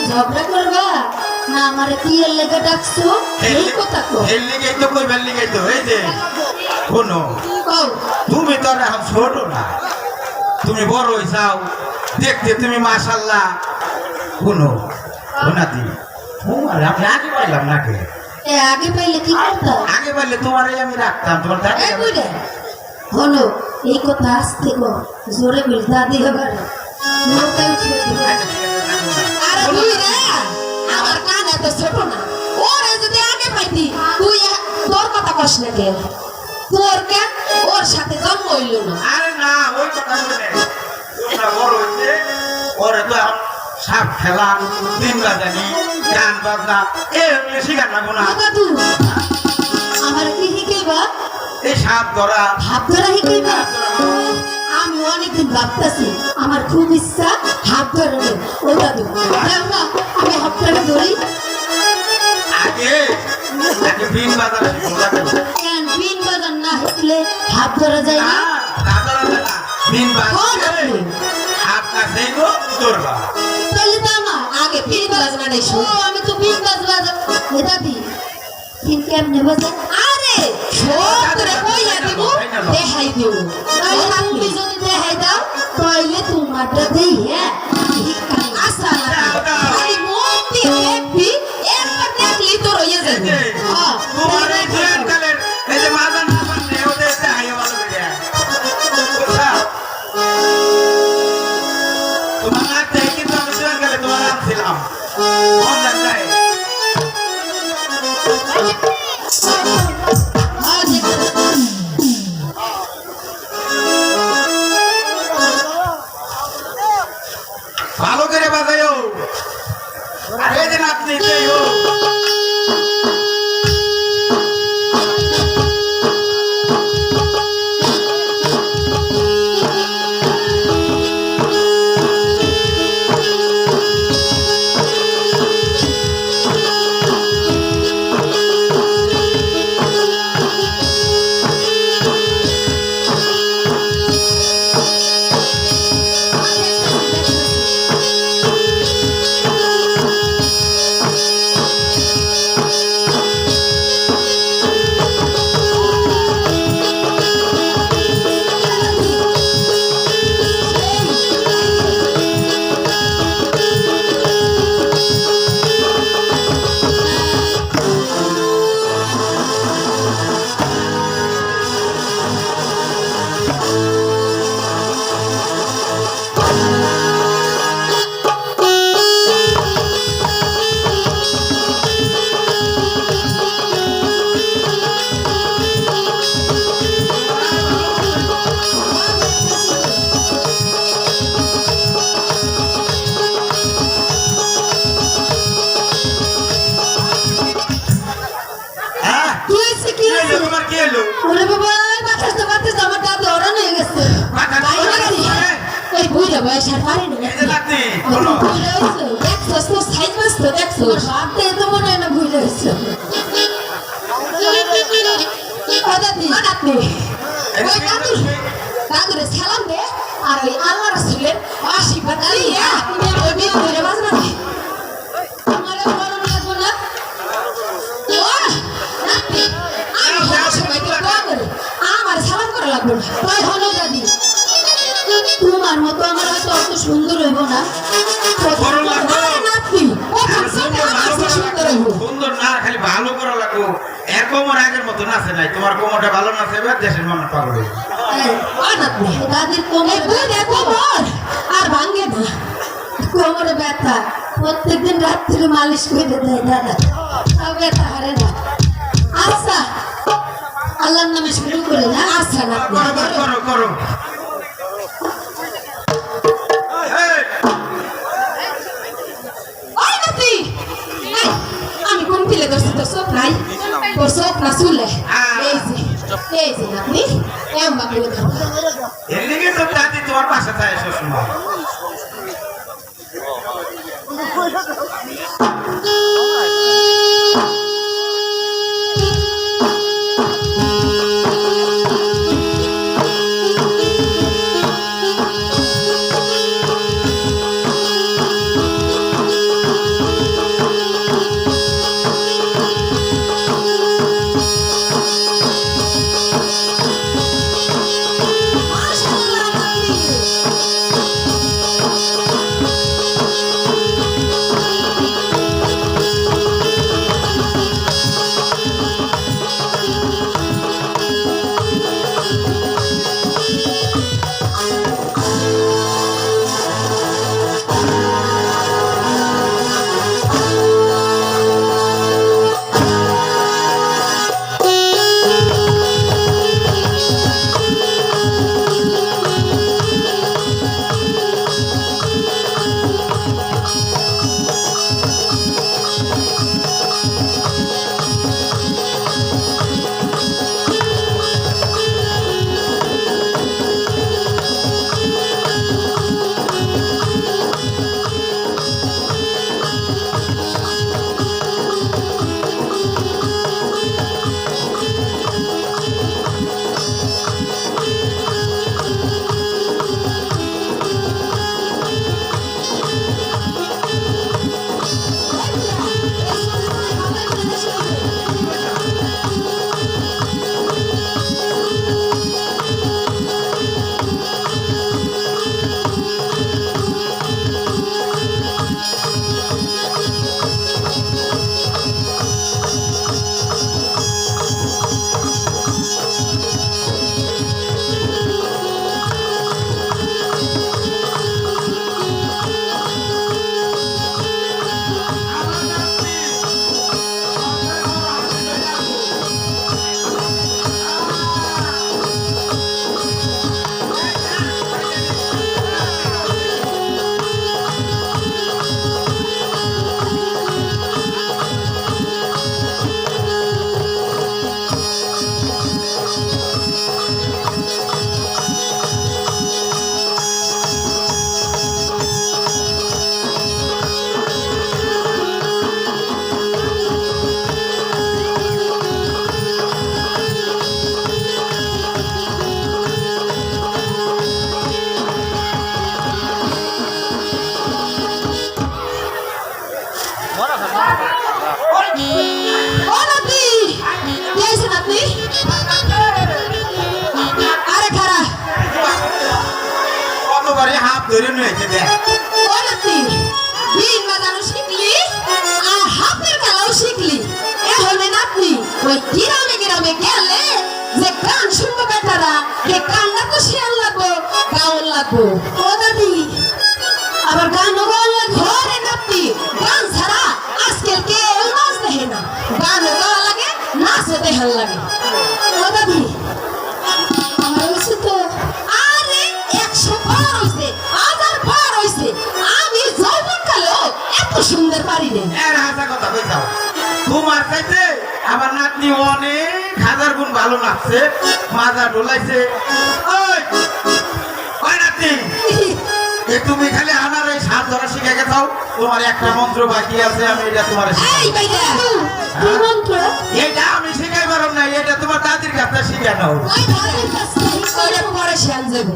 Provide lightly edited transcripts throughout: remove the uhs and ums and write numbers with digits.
ঝগড়া করবা না আমারে কি এর লেগে ডাকছো এই কথা কো এই লিগেই তো কইবার লিগেই তো এই যে শোনো কও তুমি তো আর এখন ছোট না তুমি বড় হইছাও দেখতে তুমি মাশাআল্লাহ শোনো শোনাতি তোমার আমি আগে পাইলাম নাকি এ আগে পাইলে কি করতা আগে পাইলে তোমারই আমি রাখতাম তোমার দাদি এই কইরে হলো এই কথা আস্তে কো জোরে বিল দাদি হবার নৌকা উঠে দিবা আরে তুই রে আমার কান এত ছোট না ওরে যদি আগে পাইতি তুই তোর কথা কস না কে তোর কে ওর সাথে জন্ম হইল না আরে না ওই কথা বলে ওটা বড় হইছে ওরে তো এখন সাপ খেলা দিন বাজানি গান বাজনা এগুলো শিখার লাগবো না দাদু আমার কি শিখাইবা এই সাপ ধরা হাত ধরা শিখাইবা আমি অনেকদিন ভাবতেছি আমার খুব ইচ্ছা হাত ধরে ও দাদু দাও না আমি হাতটা ধরি আগে আগে বিন বাজার শিখবো কেন বিন বাজার না শিখলে হাত ধরা যায় না দাদারা না বিন বাজার হাত না সেইগো ধরবা তাহলে তো আমার আগে বিন বাজনা নেই ও আমি তো বিন বাজনা এ দাদি বিন কেমনে বাজায় আরে সব তোরে কইয়া দিব দেখাই দিব তাহলে তুমি যদি দেখাই দাও তাহলে তোমারটা দেই হ্যাঁ আচ্ছা খালি মন দিয়ে দেখবি একবার দেখলি তোর হয়ে যাবে হ্যাঁ তোমার এই দুয়ার কালের এই যে মাজান মাজান নে ওদের দেখাইয়া ভালো করে বুঝছা তোমার আতে কিন্তু আমি দুয়ার কালে তোমার আনছিলাম মন যায় ভালো করে বাজাইও আরে যে নাচনি দেইও তোমার কি হলো ওরে বাবা বাতাস আমার দাদু অরণ হয়ে গেছে এই বুইরা বয়স আর পারে না এই যে নাচনি বলো দেখছো সাইজ মাস্ত দেখছো ভাবতে তো মনে হয় না ভুলে হয়েছে দাদুরে সালাম দে আর ওই আল্লাহ রাসূলের আশীর্বাদ দিয়া তুমি ওই বিয়ে করে বাজবা না আমারে বড় লাগবো না ও নাতি আমি সবাইকে দোয়া করি আমার সালাম করা লাগবে না তাই হলো দাদি তোমার মতো আমার হয়তো অত সুন্দর হইব না নাতি সুন্দর না খালি ভালো করা লাগবো এর কোমর আগের মতো নাচে নাই তোমার কোমরটা ভালো নাচে এবার দেশের মানুষ পাগল দাদির কোমর আর ভাঙ্গে না কোমরে ব্যথা প্রত্যেকদিন রাত্রে মালিশ করে দেয় দাদা ব্যথা হারে না আচ্ছা আল্লাহর নামে শুরু করে না আচ্ছা না করো করো আমি কোন পিলে করছি তোর চোখ নাই তোর চোখ না চুলে এই যে আপনি এম বাকি এদিকে তো দাদি তোমার পাশে থাকে সবসময় ও নাতি কে আছেন আপনি আরে খারা কতবারে হাত ধরে নিয়েছে দেখ ও নাতি বিন বাজানো শিখলি আর হাতের খেলাও শিখলি এখন নাতনি ওই গ্রামে গ্রামে গেলে যে গান শুনবো বেটারা কে কান্না তো শিয়াল লাগবো গাউন লাগবো ও দাদি আবার গানও গাওয়া লাগে ঘরে নাতি গান ছাড়া আজকাল কেউ নাচ দেখে না গানও গাওয়া লাগে নাচও দেখার লাগে ও দাদি আমার হয়েছে তো আরে 100 পার হয়েছে 1000 পার হয়েছে আমি যৌবন কালেও এত সুন্দর পারি না এর হাসা কথা কইতাও তোমার চাইতে আমার নাতনি অনেক হাজার গুণ ভালো লাগছে মাজা ডোলাইছে ওই ওই নাতনি এ তুমি খালি আমার এই সাত ধরা শিখে গেছাও তোমার একটা মন্ত্র বাকি আছে আমি এটা তোমার এই বাইদা তুই মন্ত্র এটা আমি শিখাই পারব না এটা তোমার দাদির কাছে শিখে নাও ওই ঘরের কাছে ওরে পরে শিয়াল যাব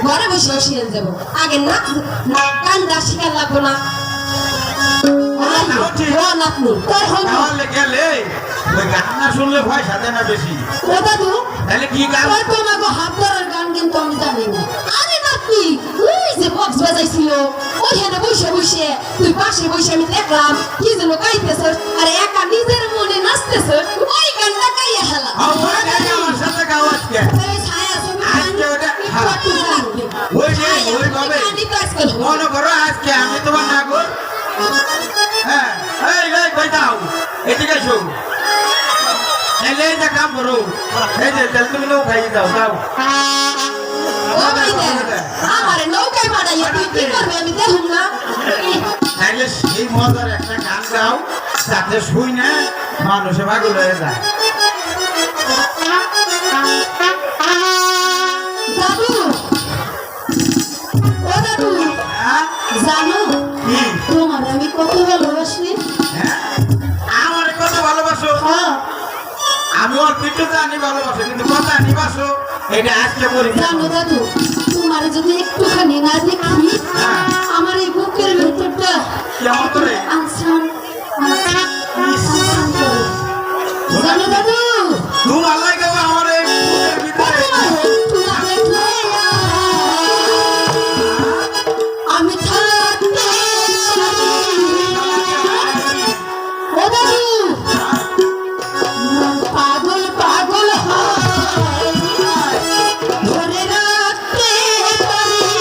ঘরে বসে শিয়াল যাব আগে নাচ গান দা শিখার লাগবো না ও নাতনি তোর হল তাহলে গেলে ওই গান না শুনলে ভয় সাথে না বেশি ও দাদু তাহলে কি গান ওই তোমাকে হাত ধরার গান কিন্তু আমি জানি না আরে নাতনি ওই যে বক্স বাজাইছিল ওইখানে বসে বসে তুই পাশে বসে আমি দেখলাম কি যেন গাইতেছস আরে একা নিজের মনে নাচতেছস ওই গানটা গাইয়া হেলা আমার গান আমার সাথে গাও আজকে ওই ছায়া ছবি আজকে ওটা গান একটু জানবে ওই যে ওইভাবে গানই তো আজকাল হয়। মনে করো আজকে আমি তোমার নাগর হ্যাঁ এই এই কই দাও এদিকে এসো এলে এই যে কাম করো এই যে তেল তুমি নৌ খাই দাও দাও ও বাইদা আমারে নৌকায় পাঠাইয়া তুই কি করবে আমি দেখুন না তাইলে সেই মজার একটা গান গাও যাতে শুই না মানুষে পাগল হয়ে যায় দাদু ও দাদু হ্যাঁ? জানো কি? তোমার আমি কত ভালোবাসি হ্যাঁ? আমার কত ভালোবাসো হ্যাঁ আমি ওর পিঠু জানি ভালোবাসো কিন্তু কথা নিবাসো এটা আজকে বলি জানো দাদু তোমার যদি একটুখানি না দেখি আমার এই বুকের ভেতরটা কেমন করে আনসান জানো দাদু তোমার লাগে আমার এই বুকের ভিতরে একটু না দেখলে আমি থাকতে ও দাদু পাগল পাগল হয় ধরে রাখতে পারি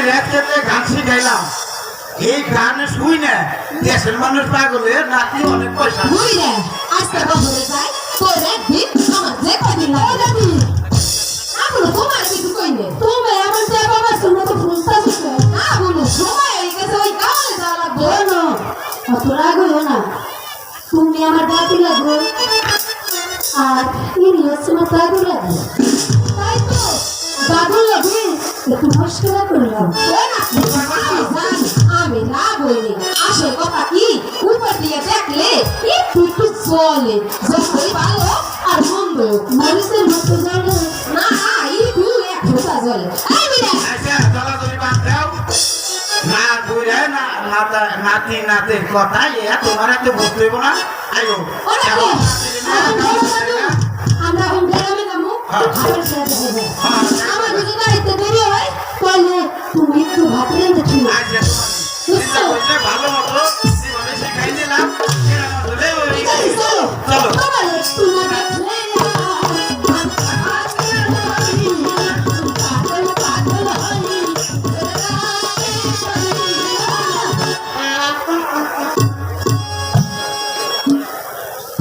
রেত খেতে গান শিখাইলাম এই গানে শুই না দেশের মানুষ পাগলে নাতি অনেক পয়সা বুঝি রে আজকে বছরে যাই তোর একদিন আমার যে কদিন লাগে যাবি আপনি তোমার কিছু কইলে তুমি আমার যে বাবা শুনো তো ফুলতা শুনো না বলো সময় হয়ে গেছে ওই কালে যা লাগবে না অত রাগ হইও না তুমি আমার দাদি লাগবে আর ইনি হচ্ছে আমার দাদু লাগবে তাই তো দাদু লাগবে একটু মুশকিলা করলাম আমি না বলি আসল কথা কি উপর দিয়ে দেখলে একটু একটু জলে যতই ভালো আর মন্দ মানুষের মতো জলে না একটু এক ফোঁটা জলে এই বিরা আচ্ছা দলাদলি বাদ দাও না বুঝে না নাতি নাতির কথা এ তোমার এত বুঝতে হইব না আইও আমরা এখন গ্রামে যাবো খাবার খেতে হবে আমার যদি বাড়িতে দেরি হয় তাহলে তুমি একটু ভাত রেঁধে খেয়ে আচ্ছা তোমার ভালো মতো